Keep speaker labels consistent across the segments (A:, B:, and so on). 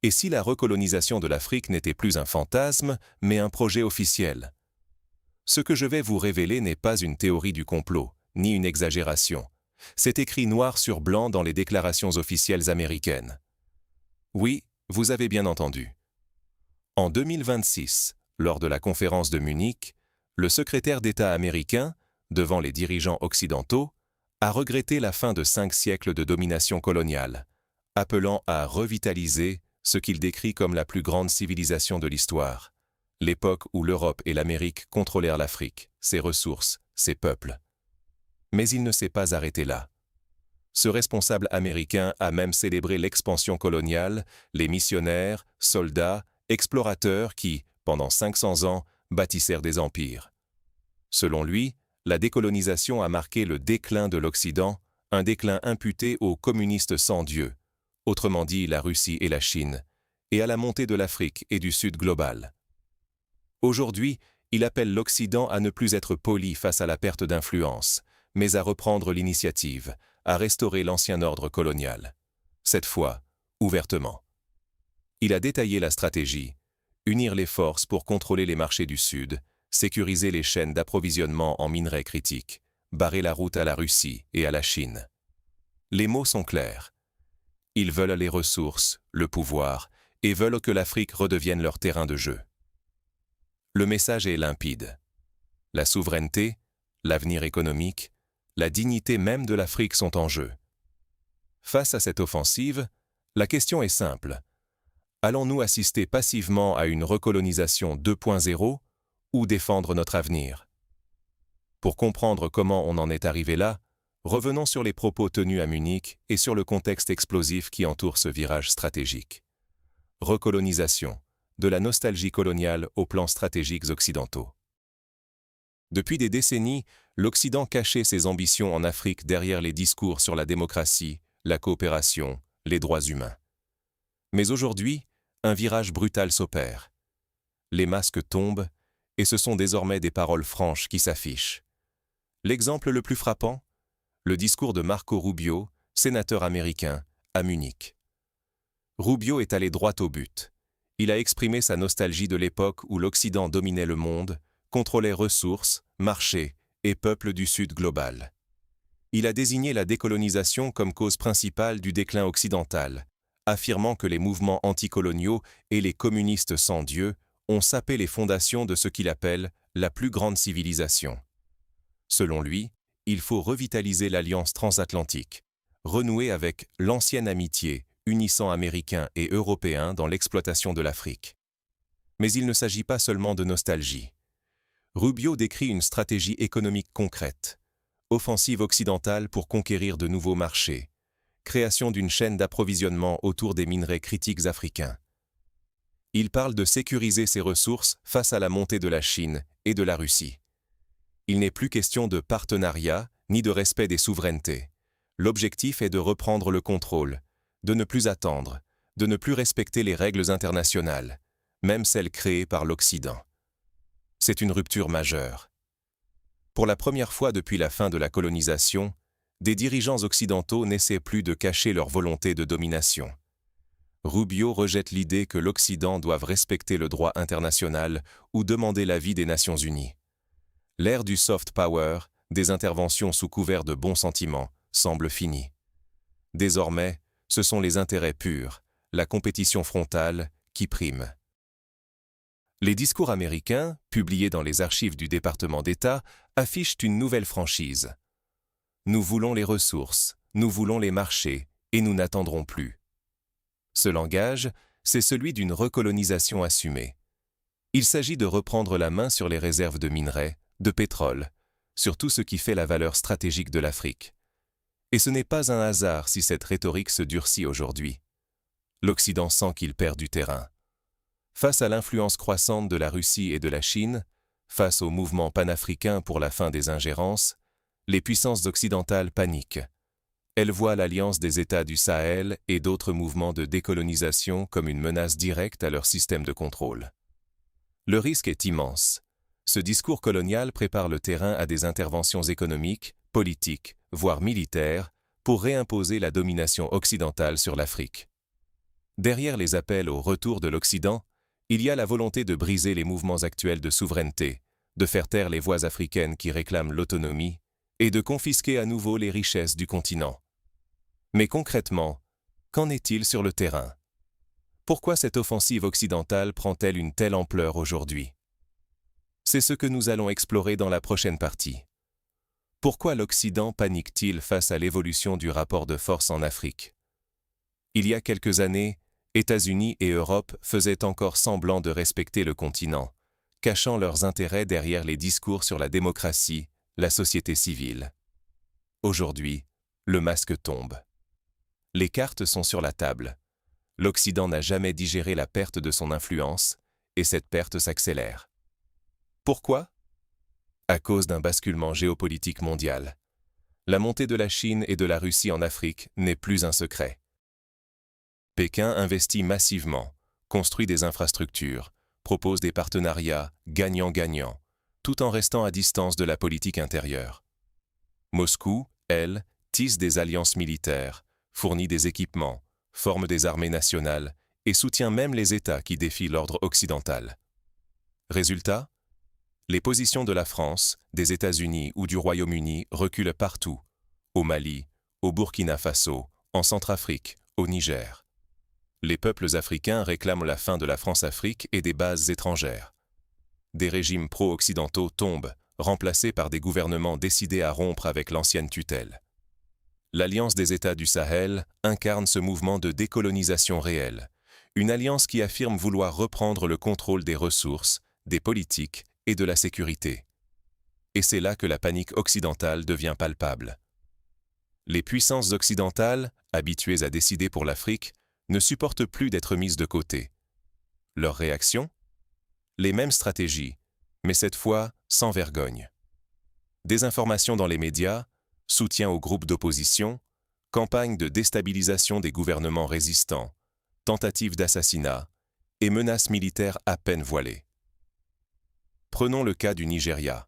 A: Et si la recolonisation de l'Afrique n'était plus un fantasme, mais un projet officiel? Ce que je vais vous révéler n'est pas une théorie du complot, ni une exagération. C'est écrit noir sur blanc dans les déclarations officielles américaines. Oui, vous avez bien entendu. En 2026, lors de la conférence de Munich, le secrétaire d'État américain, devant les dirigeants occidentaux, a regretté la fin de 5 siècles de domination coloniale, appelant à revitaliser ce qu'il décrit comme la plus grande civilisation de l'histoire, l'époque où l'Europe et l'Amérique contrôlèrent l'Afrique, ses ressources, ses peuples. Mais il ne s'est pas arrêté là. Ce responsable américain a même célébré l'expansion coloniale, les missionnaires, soldats, explorateurs qui, pendant 500 ans, bâtissèrent des empires. Selon lui, la décolonisation a marqué le déclin de l'Occident, un déclin imputé aux communistes sans Dieu, autrement dit la Russie et la Chine, et à la montée de l'Afrique et du Sud global. Aujourd'hui, il appelle l'Occident à ne plus être poli face à la perte d'influence, mais à reprendre l'initiative, à restaurer l'ancien ordre colonial. Cette fois, ouvertement. Il a détaillé la stratégie, unir les forces pour contrôler les marchés du Sud, sécuriser les chaînes d'approvisionnement en minerais critiques, barrer la route à la Russie et à la Chine. Les mots sont clairs. Ils veulent les ressources, le pouvoir, et veulent que l'Afrique redevienne leur terrain de jeu. Le message est limpide. La souveraineté, l'avenir économique, la dignité même de l'Afrique sont en jeu. Face à cette offensive, la question est simple. Allons-nous assister passivement à une recolonisation 2.0 ou défendre notre avenir? Pour comprendre comment on en est arrivé là, revenons sur les propos tenus à Munich et sur le contexte explosif qui entoure ce virage stratégique. Recolonisation, de la nostalgie coloniale aux plans stratégiques occidentaux. Depuis des décennies, l'Occident cachait ses ambitions en Afrique derrière les discours sur la démocratie, la coopération, les droits humains. Mais aujourd'hui, un virage brutal s'opère. Les masques tombent, et ce sont désormais des paroles franches qui s'affichent. L'exemple le plus frappant? Le discours de Marco Rubio, sénateur américain, à Munich. Rubio est allé droit au but. Il a exprimé sa nostalgie de l'époque où l'Occident dominait le monde, contrôlait ressources, marchés et peuples du Sud global. Il a désigné la décolonisation comme cause principale du déclin occidental, affirmant que les mouvements anticoloniaux et les communistes sans Dieu ont sapé les fondations de ce qu'il appelle la plus grande civilisation. Selon lui, il faut revitaliser l'alliance transatlantique, renouer avec l'ancienne amitié unissant Américains et Européens dans l'exploitation de l'Afrique. Mais il ne s'agit pas seulement de nostalgie. Rubio décrit une stratégie économique concrète, offensive occidentale pour conquérir de nouveaux marchés, création d'une chaîne d'approvisionnement autour des minerais critiques africains. Il parle de sécuriser ses ressources face à la montée de la Chine et de la Russie. Il n'est plus question de partenariat ni de respect des souverainetés. L'objectif est de reprendre le contrôle, de ne plus attendre, de ne plus respecter les règles internationales, même celles créées par l'Occident. C'est une rupture majeure. Pour la première fois depuis la fin de la colonisation, des dirigeants occidentaux n'essaient plus de cacher leur volonté de domination. Rubio rejette l'idée que l'Occident doive respecter le droit international ou demander l'avis des Nations Unies. L'ère du soft power, des interventions sous couvert de bons sentiments, semble finie. Désormais, ce sont les intérêts purs, la compétition frontale, qui priment. Les discours américains, publiés dans les archives du département d'État, affichent une nouvelle franchise. Nous voulons les ressources, nous voulons les marchés, et nous n'attendrons plus. Ce langage, c'est celui d'une recolonisation assumée. Il s'agit de reprendre la main sur les réserves de minerais, de pétrole, sur tout ce qui fait la valeur stratégique de l'Afrique. Et ce n'est pas un hasard si cette rhétorique se durcit aujourd'hui. L'Occident sent qu'il perd du terrain. Face à l'influence croissante de la Russie et de la Chine, face au mouvement panafricain pour la fin des ingérences, les puissances occidentales paniquent. Elles voient l'alliance des États du Sahel et d'autres mouvements de décolonisation comme une menace directe à leur système de contrôle. Le risque est immense. Ce discours colonial prépare le terrain à des interventions économiques, politiques, voire militaires, pour réimposer la domination occidentale sur l'Afrique. Derrière les appels au retour de l'Occident, il y a la volonté de briser les mouvements actuels de souveraineté, de faire taire les voix africaines qui réclament l'autonomie et de confisquer à nouveau les richesses du continent. Mais concrètement, qu'en est-il sur le terrain? Pourquoi cette offensive occidentale prend-elle une telle ampleur aujourd'hui? C'est ce que nous allons explorer dans la prochaine partie. Pourquoi l'Occident panique-t-il face à l'évolution du rapport de force en Afrique? Il y a quelques années, États-Unis et Europe faisaient encore semblant de respecter le continent, cachant leurs intérêts derrière les discours sur la démocratie, la société civile. Aujourd'hui, le masque tombe. Les cartes sont sur la table. L'Occident n'a jamais digéré la perte de son influence, et cette perte s'accélère. Pourquoi? À cause d'un basculement géopolitique mondial. La montée de la Chine et de la Russie en Afrique n'est plus un secret. Pékin investit massivement, construit des infrastructures, propose des partenariats gagnant-gagnant, tout en restant à distance de la politique intérieure. Moscou, elle, tisse des alliances militaires, fournit des équipements, forme des armées nationales et soutient même les États qui défient l'ordre occidental. Résultat? Les positions de la France, des États-Unis ou du Royaume-Uni reculent partout, au Mali, au Burkina Faso, en Centrafrique, au Niger. Les peuples africains réclament la fin de la France-Afrique et des bases étrangères. Des régimes pro-occidentaux tombent, remplacés par des gouvernements décidés à rompre avec l'ancienne tutelle. L'Alliance des États du Sahel incarne ce mouvement de décolonisation réelle, une alliance qui affirme vouloir reprendre le contrôle des ressources, des politiques et de la sécurité. Et c'est là que la panique occidentale devient palpable. Les puissances occidentales, habituées à décider pour l'Afrique, ne supportent plus d'être mises de côté. Leur réaction? Les mêmes stratégies, mais cette fois sans vergogne. Désinformation dans les médias, soutien aux groupes d'opposition, campagne de déstabilisation des gouvernements résistants, tentatives d'assassinat et menaces militaires à peine voilées. Prenons le cas du Nigeria.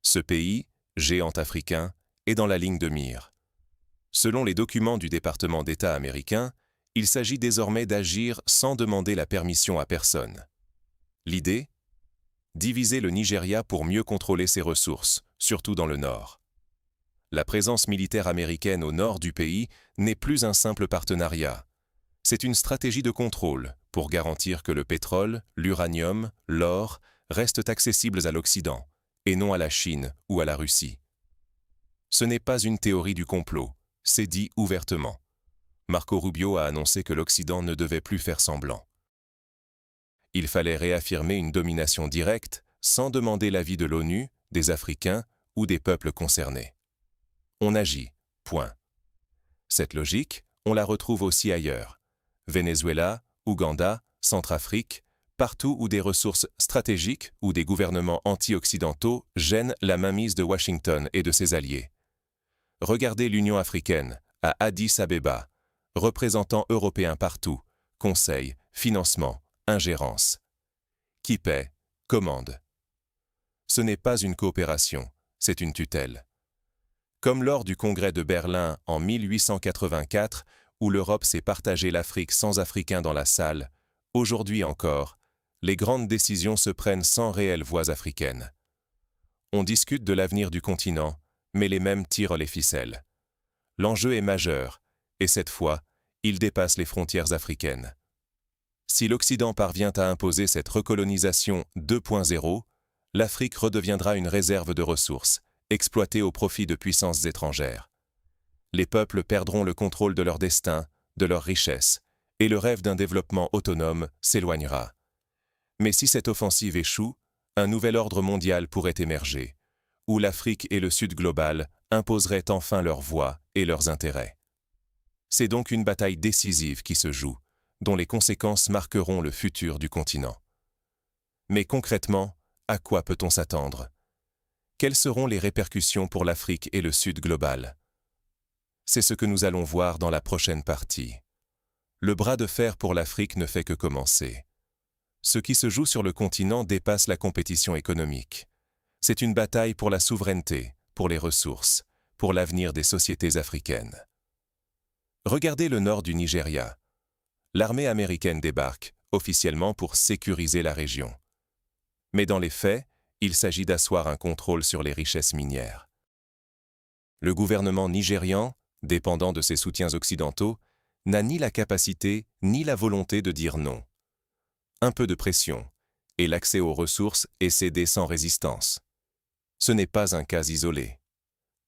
A: Ce pays, géant africain, est dans la ligne de mire. Selon les documents du département d'État américain, il s'agit désormais d'agir sans demander la permission à personne. L'idée? Diviser le Nigeria pour mieux contrôler ses ressources, surtout dans le nord. La présence militaire américaine au nord du pays n'est plus un simple partenariat. C'est une stratégie de contrôle pour garantir que le pétrole, l'uranium, l'or restent accessibles à l'Occident, et non à la Chine ou à la Russie. Ce n'est pas une théorie du complot, c'est dit ouvertement. Marco Rubio a annoncé que l'Occident ne devait plus faire semblant. Il fallait réaffirmer une domination directe sans demander l'avis de l'ONU, des Africains ou des peuples concernés. On agit, point. Cette logique, on la retrouve aussi ailleurs. Venezuela, Ouganda, Centrafrique, partout où des ressources stratégiques ou des gouvernements anti-occidentaux gênent la mainmise de Washington et de ses alliés. Regardez l'Union africaine, à Addis Abeba, représentants européens partout, conseils, financement, ingérence. Qui paie, commande. Ce n'est pas une coopération, c'est une tutelle. Comme lors du congrès de Berlin en 1884, où l'Europe s'est partagé l'Afrique sans Africains dans la salle, aujourd'hui encore, les grandes décisions se prennent sans réelle voix africaine. On discute de l'avenir du continent, mais les mêmes tirent les ficelles. L'enjeu est majeur, et cette fois, il dépasse les frontières africaines. Si l'Occident parvient à imposer cette recolonisation 2.0, l'Afrique redeviendra une réserve de ressources, exploitée au profit de puissances étrangères. Les peuples perdront le contrôle de leur destin, de leurs richesses, et le rêve d'un développement autonome s'éloignera. Mais si cette offensive échoue, un nouvel ordre mondial pourrait émerger, où l'Afrique et le Sud global imposeraient enfin leurs voix et leurs intérêts. C'est donc une bataille décisive qui se joue, dont les conséquences marqueront le futur du continent. Mais concrètement, à quoi peut-on s'attendre? Quelles seront les répercussions pour l'Afrique et le Sud global? C'est ce que nous allons voir dans la prochaine partie. Le bras de fer pour l'Afrique ne fait que commencer. Ce qui se joue sur le continent dépasse la compétition économique. C'est une bataille pour la souveraineté, pour les ressources, pour l'avenir des sociétés africaines. Regardez le nord du Nigeria. l'armée américaine débarque, officiellement pour sécuriser la région. Mais dans les faits, il s'agit d'asseoir un contrôle sur les richesses minières. Le gouvernement nigérian, dépendant de ses soutiens occidentaux, n'a ni la capacité ni la volonté de dire non. Un peu de pression, et l'accès aux ressources est cédé sans résistance. Ce n'est pas un cas isolé.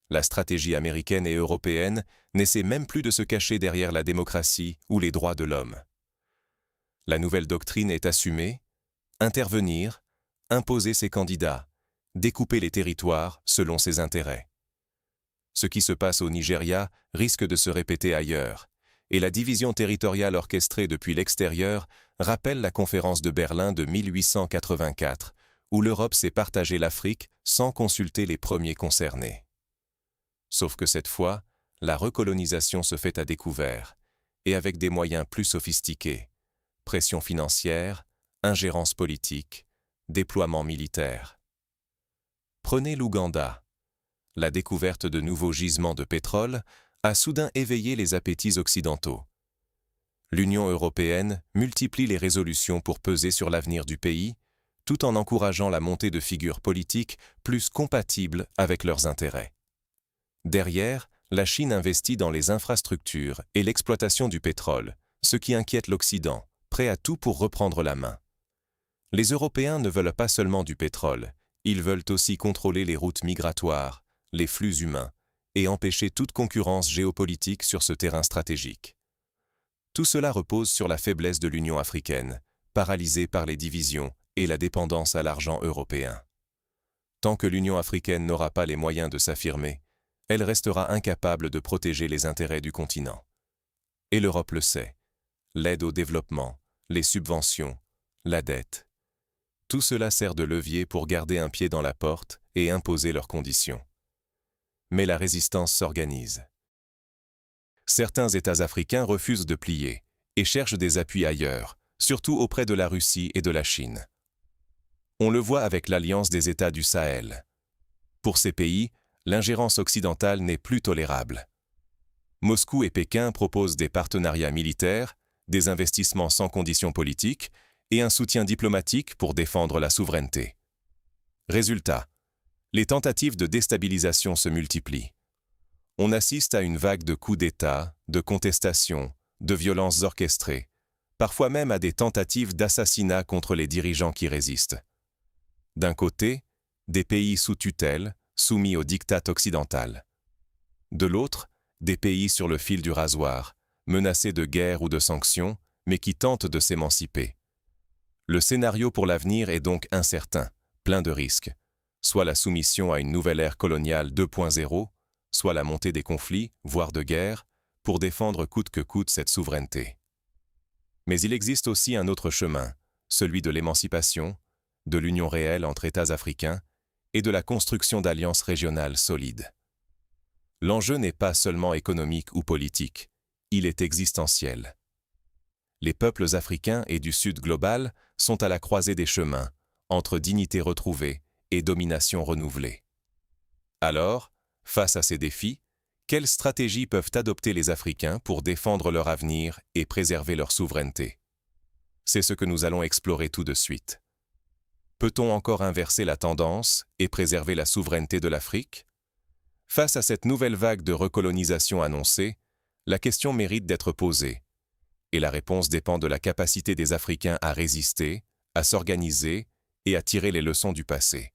A: La stratégie américaine et européenne n'essaie même plus de se cacher derrière la démocratie ou les droits de l'homme. La nouvelle doctrine est assumée, intervenir, imposer ses candidats, découper les territoires selon ses intérêts. Ce qui se passe au Nigeria risque de se répéter ailleurs, et la division territoriale orchestrée depuis l'extérieur rappelle la conférence de Berlin de 1884, où l'Europe s'est partagé l'Afrique sans consulter les premiers concernés. Sauf que cette fois, la recolonisation se fait à découvert, et avec des moyens plus sophistiqués. Pression financière, ingérence politique, déploiement militaire. Prenez l'Ouganda. La découverte de nouveaux gisements de pétrole a soudain éveillé les appétits occidentaux. L'Union européenne multiplie les résolutions pour peser sur l'avenir du pays, tout en encourageant la montée de figures politiques plus compatibles avec leurs intérêts. Derrière, la Chine investit dans les infrastructures et l'exploitation du pétrole, ce qui inquiète l'Occident, prêt à tout pour reprendre la main. Les Européens ne veulent pas seulement du pétrole, ils veulent aussi contrôler les routes migratoires, les flux humains, et empêcher toute concurrence géopolitique sur ce terrain stratégique. Tout cela repose sur la faiblesse de l'Union africaine, paralysée par les divisions et la dépendance à l'argent européen. Tant que l'Union africaine n'aura pas les moyens de s'affirmer, elle restera incapable de protéger les intérêts du continent. Et l'Europe le sait. L'aide au développement, les subventions, la dette. Tout cela sert de levier pour garder un pied dans la porte et imposer leurs conditions. Mais la résistance s'organise. Certains États africains refusent de plier et cherchent des appuis ailleurs, surtout auprès de la Russie et de la Chine. On le voit avec l'Alliance des États du Sahel. Pour ces pays, l'ingérence occidentale n'est plus tolérable. Moscou et Pékin proposent des partenariats militaires, des investissements sans conditions politiques et un soutien diplomatique pour défendre la souveraineté. Résultat, les tentatives de déstabilisation se multiplient. On assiste à une vague de coups d'État, de contestations, de violences orchestrées, parfois même à des tentatives d'assassinat contre les dirigeants qui résistent. D'un côté, des pays sous tutelle, soumis au diktat occidental. De l'autre, des pays sur le fil du rasoir, menacés de guerre ou de sanctions, mais qui tentent de s'émanciper. Le scénario pour l'avenir est donc incertain, plein de risques, soit la soumission à une nouvelle ère coloniale 2.0, soit la montée des conflits, voire de guerres, pour défendre coûte que coûte cette souveraineté. Mais il existe aussi un autre chemin, celui de l'émancipation, de l'union réelle entre États africains et de la construction d'alliances régionales solides. L'enjeu n'est pas seulement économique ou politique, il est existentiel. Les peuples africains et du Sud global sont à la croisée des chemins, entre dignité retrouvée et domination renouvelée. Alors, face à ces défis, quelles stratégies peuvent adopter les Africains pour défendre leur avenir et préserver leur souveraineté? C'est ce que nous allons explorer tout de suite. Peut-on encore inverser la tendance et préserver la souveraineté de l'Afrique? Face à cette nouvelle vague de recolonisation annoncée, la question mérite d'être posée, et la réponse dépend de la capacité des Africains à résister, à s'organiser et à tirer les leçons du passé.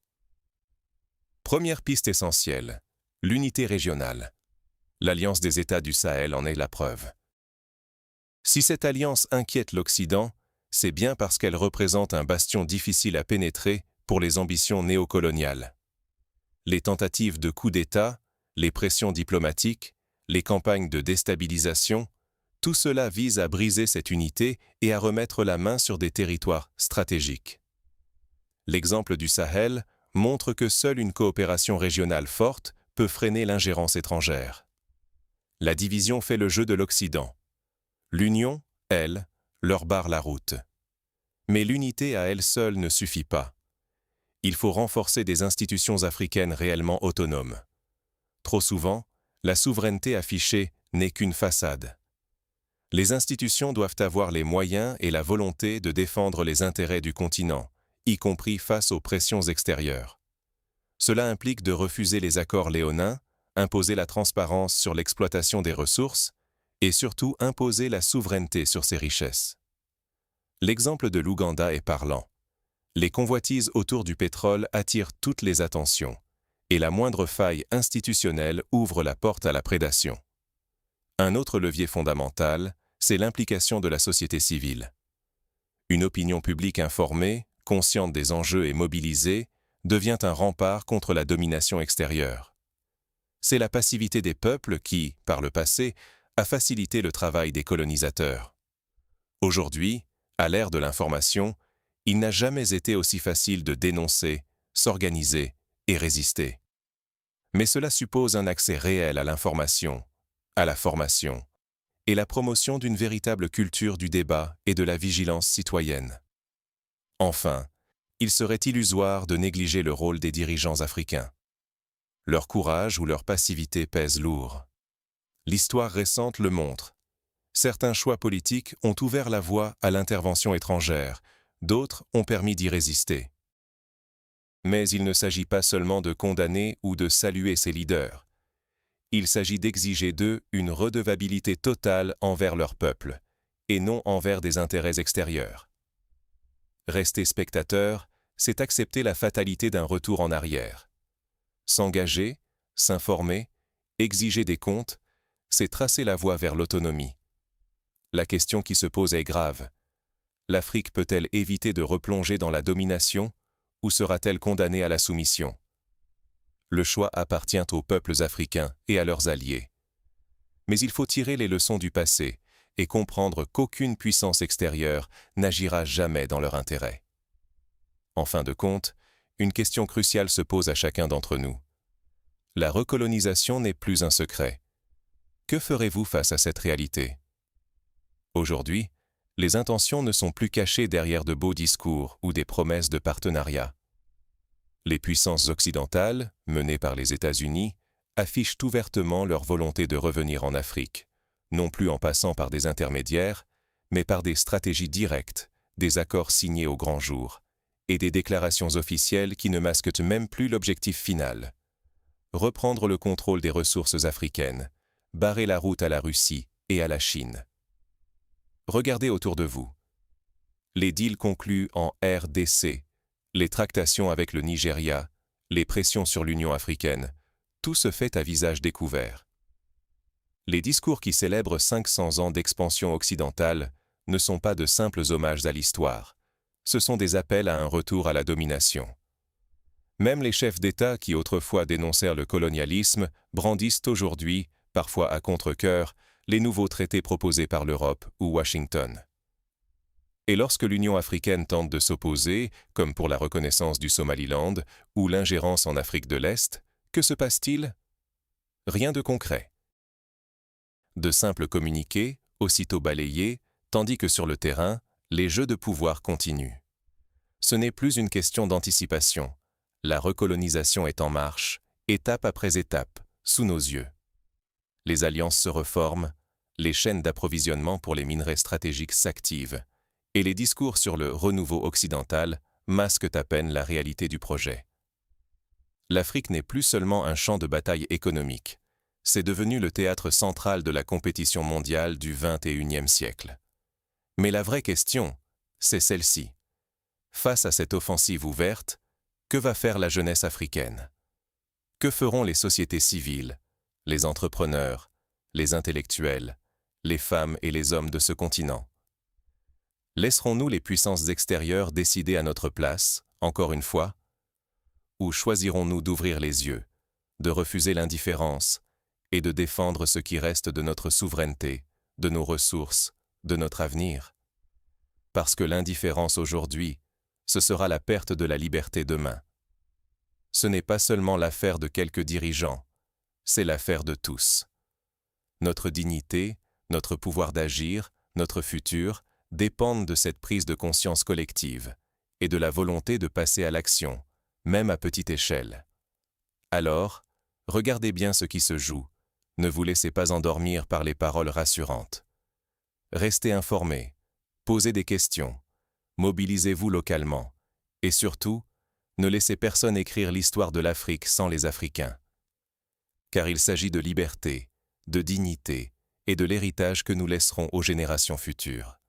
A: Première piste essentielle, l'unité régionale. L'Alliance des États du Sahel en est la preuve. Si cette alliance inquiète l'Occident, c'est bien parce qu'elle représente un bastion difficile à pénétrer pour les ambitions néocoloniales. Les tentatives de coup d'État, les pressions diplomatiques, les campagnes de déstabilisation, tout cela vise à briser cette unité et à remettre la main sur des territoires stratégiques. L'exemple du Sahel montre que seule une coopération régionale forte peut freiner l'ingérence étrangère. La division fait le jeu de l'Occident. L'union, elle, leur barre la route. Mais l'unité à elle seule ne suffit pas. Il faut renforcer des institutions africaines réellement autonomes. Trop souvent, la souveraineté affichée n'est qu'une façade. Les institutions doivent avoir les moyens et la volonté de défendre les intérêts du continent, y compris face aux pressions extérieures. Cela implique de refuser les accords léonins, imposer la transparence sur l'exploitation des ressources et surtout imposer la souveraineté sur ces richesses. L'exemple de l'Ouganda est parlant. Les convoitises autour du pétrole attirent toutes les attentions, et la moindre faille institutionnelle ouvre la porte à la prédation. Un autre levier fondamental, c'est l'implication de la société civile. Une opinion publique informée, consciente des enjeux et mobilisée, devient un rempart contre la domination extérieure. C'est la passivité des peuples qui, par le passé, a facilité le travail des colonisateurs. Aujourd'hui, à l'ère de l'information, il n'a jamais été aussi facile de dénoncer, s'organiser et résister. Mais cela suppose un accès réel à l'information, à la formation et la promotion d'une véritable culture du débat et de la vigilance citoyenne. Enfin, il serait illusoire de négliger le rôle des dirigeants africains. Leur courage ou leur passivité pèsent lourd. L'histoire récente le montre. Certains choix politiques ont ouvert la voie à l'intervention étrangère, d'autres ont permis d'y résister. Mais il ne s'agit pas seulement de condamner ou de saluer ces leaders. Il s'agit d'exiger d'eux une redevabilité totale envers leur peuple, et non envers des intérêts extérieurs. Rester spectateur, c'est accepter la fatalité d'un retour en arrière. S'engager, s'informer, exiger des comptes, c'est tracer la voie vers l'autonomie. La question qui se pose est grave. L'Afrique peut-elle éviter de replonger dans la domination ou sera-t-elle condamnée à la soumission? Le choix appartient aux peuples africains et à leurs alliés. Mais il faut tirer les leçons du passé et comprendre qu'aucune puissance extérieure n'agira jamais dans leur intérêt. En fin de compte, une question cruciale se pose à chacun d'entre nous. La recolonisation n'est plus un secret. Que ferez-vous face à cette réalité? Aujourd'hui, les intentions ne sont plus cachées derrière de beaux discours ou des promesses de partenariat. Les puissances occidentales, menées par les États-Unis, affichent ouvertement leur volonté de revenir en Afrique, non plus en passant par des intermédiaires, mais par des stratégies directes, des accords signés au grand jour, et des déclarations officielles qui ne masquent même plus l'objectif final. Reprendre le contrôle des ressources africaines, barrer la route à la Russie et à la Chine. Regardez autour de vous. Les deals conclus en RDC, les tractations avec le Nigeria, les pressions sur l'Union africaine, tout se fait à visage découvert. Les discours qui célèbrent 500 ans d'expansion occidentale ne sont pas de simples hommages à l'histoire. Ce sont des appels à un retour à la domination. Même les chefs d'État qui autrefois dénoncèrent le colonialisme brandissent aujourd'hui, parfois à contre-cœur, les nouveaux traités proposés par l'Europe ou Washington. Et lorsque l'Union africaine tente de s'opposer, comme pour la reconnaissance du Somaliland ou l'ingérence en Afrique de l'Est, que se passe-t-il? Rien de concret. De simples communiqués, aussitôt balayés, tandis que sur le terrain, les jeux de pouvoir continuent. Ce n'est plus une question d'anticipation. La recolonisation est en marche, étape après étape, sous nos yeux. Les alliances se reforment, les chaînes d'approvisionnement pour les minerais stratégiques s'activent, et les discours sur le renouveau occidental masquent à peine la réalité du projet. L'Afrique n'est plus seulement un champ de bataille économique, c'est devenu le théâtre central de la compétition mondiale du XXIe siècle. Mais la vraie question, c'est celle-ci. Face à cette offensive ouverte, que va faire la jeunesse africaine? Que feront les sociétés civiles, les entrepreneurs, les intellectuels, les femmes et les hommes de ce continent? Laisserons-nous les puissances extérieures décider à notre place, encore une fois? Ou choisirons-nous d'ouvrir les yeux, de refuser l'indifférence et de défendre ce qui reste de notre souveraineté, de nos ressources, de notre avenir? Parce que l'indifférence aujourd'hui, ce sera la perte de la liberté demain. Ce n'est pas seulement l'affaire de quelques dirigeants, c'est l'affaire de tous. Notre dignité, notre pouvoir d'agir, notre futur dépendent de cette prise de conscience collective et de la volonté de passer à l'action, même à petite échelle. Alors, regardez bien ce qui se joue, ne vous laissez pas endormir par les paroles rassurantes. Restez informés, posez des questions, mobilisez-vous localement, et surtout, ne laissez personne écrire l'histoire de l'Afrique sans les Africains. Car il s'agit de liberté, de dignité et de l'héritage que nous laisserons aux générations futures.